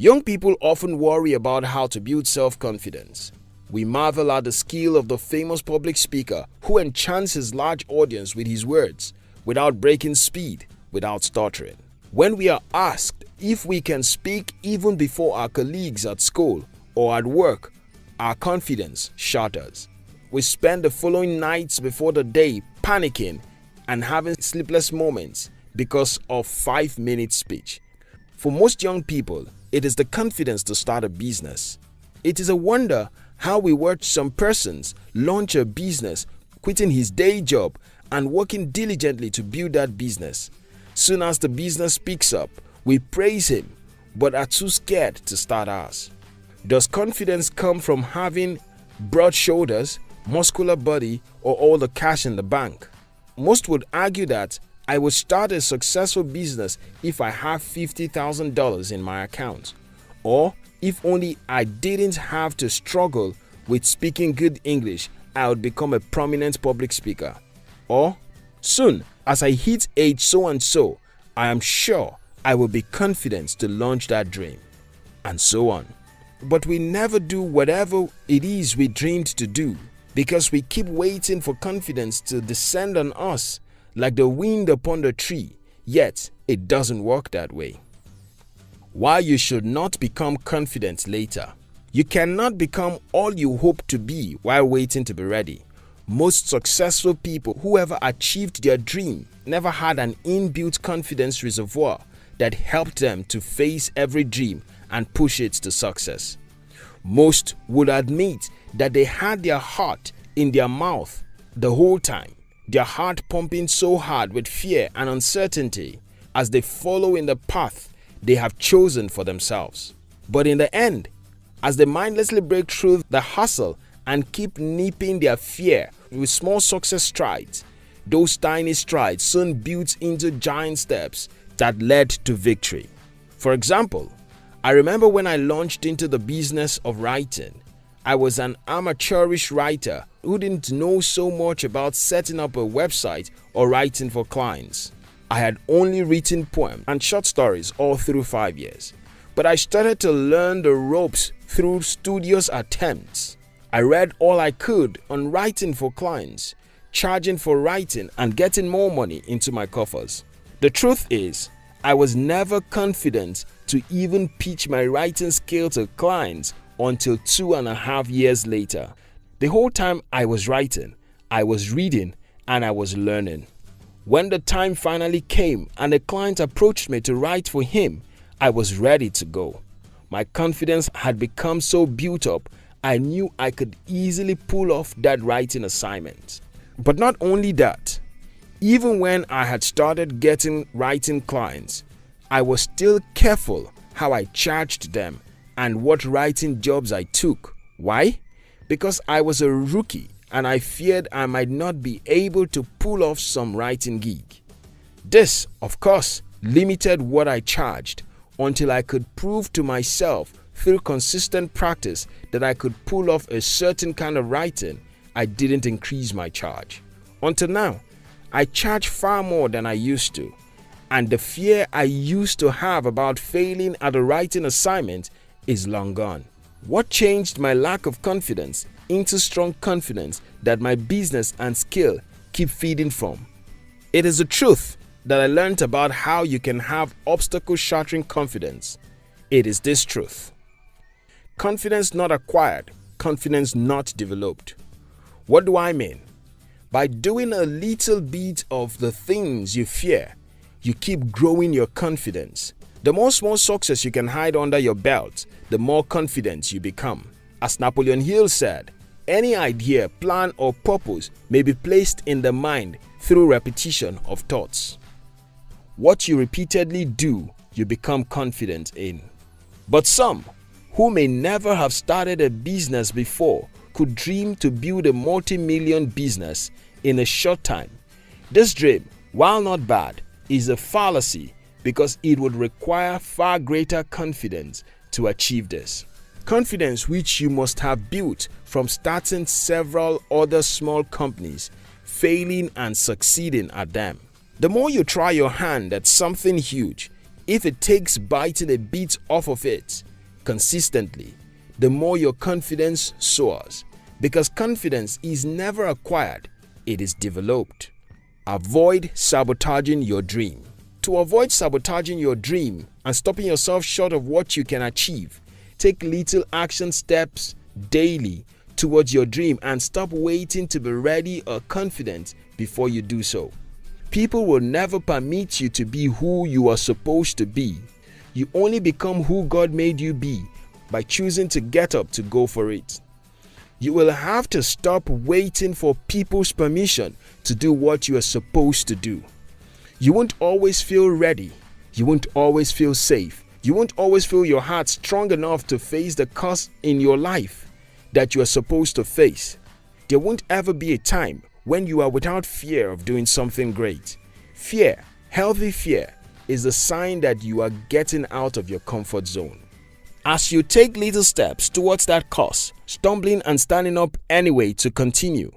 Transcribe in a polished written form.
Young people often worry about how to build self-confidence. We marvel at the skill of the famous public speaker who enchants his large audience with his words, without breaking speed, without stuttering. When we are asked if we can speak even before our colleagues at school or at work, our confidence shatters. We spend the following nights before the day panicking and having sleepless moments because of 5-minute speech. For most young people, it is the confidence to start a business. It is a wonder how we watch some persons launch a business, quitting his day job and working diligently to build that business. Soon as the business picks up, we praise him but are too scared to start ours. Does confidence come from having broad shoulders, muscular body, or all the cash in the bank? Most would argue that I would start a successful business if I have $50,000 in my account, or if only I didn't have to struggle with speaking good English, I would become a prominent public speaker. Or, soon as I hit age so and so, I am sure I will be confident to launch that dream, and so on. But we never do whatever it is we dreamed to do because we keep waiting for confidence to descend on us like the wind upon the tree, yet it doesn't work that way. Why you should not become confident later. You cannot become all you hope to be while waiting to be ready. Most successful people who ever achieved their dream never had an inbuilt confidence reservoir that helped them to face every dream and push it to success. Most would admit that they had their heart in their mouth the whole time, their heart pumping so hard with fear and uncertainty as they follow in the path they have chosen for themselves. But in the end, as they mindlessly break through the hustle and keep nipping their fear with small success strides, those tiny strides soon built into giant steps that led to victory. For example, I remember when I launched into the business of writing, I was an amateurish writer who didn't know so much about setting up a website or writing for clients. I had only written poems and short stories all through 5 years, but I started to learn the ropes through studious attempts. I read all I could on writing for clients, charging for writing and getting more money into my coffers. The truth is, I was never confident to even pitch my writing skill to clients until 2.5 years later. The whole time I was writing, I was reading and I was learning. When the time finally came and a client approached me to write for him, I was ready to go. My confidence had become so built up, I knew I could easily pull off that writing assignment. But not only that, even when I had started getting writing clients, I was still careful how I charged them and what writing jobs I took. Why? Because I was a rookie and I feared I might not be able to pull off some writing gig. This, of course, limited what I charged until I could prove to myself through consistent practice that I could pull off a certain kind of writing. I didn't increase my charge. Until now, I charge far more than I used to, and the fear I used to have about failing at a writing assignment is long gone. What changed my lack of confidence into strong confidence that my business and skill keep feeding from? It is the truth that I learned about how you can have obstacle-shattering confidence. It is this truth. Confidence not acquired, confidence not developed. What do I mean? By doing a little bit of the things you fear, you keep growing your confidence. The more small success you can hide under your belt, the more confident you become. As Napoleon Hill said, any idea, plan, or purpose may be placed in the mind through repetition of thoughts. What you repeatedly do, you become confident in. But some, who may never have started a business before, could dream to build a multi-million business in a short time. This dream, while not bad, is a fallacy because it would require far greater confidence to achieve this. Confidence which you must have built from starting several other small companies, failing and succeeding at them. The more you try your hand at something huge, if it takes biting a bit off of it, consistently, the more your confidence soars. Because confidence is never acquired, it is developed. Avoid sabotaging your dream. To avoid sabotaging your dream and stopping yourself short of what you can achieve, take little action steps daily towards your dream and stop waiting to be ready or confident before you do so. People will never permit you to be who you are supposed to be. You only become who God made you be by choosing to get up to go for it. You will have to stop waiting for people's permission to do what you are supposed to do. You won't always feel ready. You won't always feel safe. You won't always feel your heart strong enough to face the cost in your life that you are supposed to face. There won't ever be a time when you are without fear of doing something great. Fear, healthy fear, is a sign that you are getting out of your comfort zone. As you take little steps towards that cause, stumbling and standing up anyway to continue,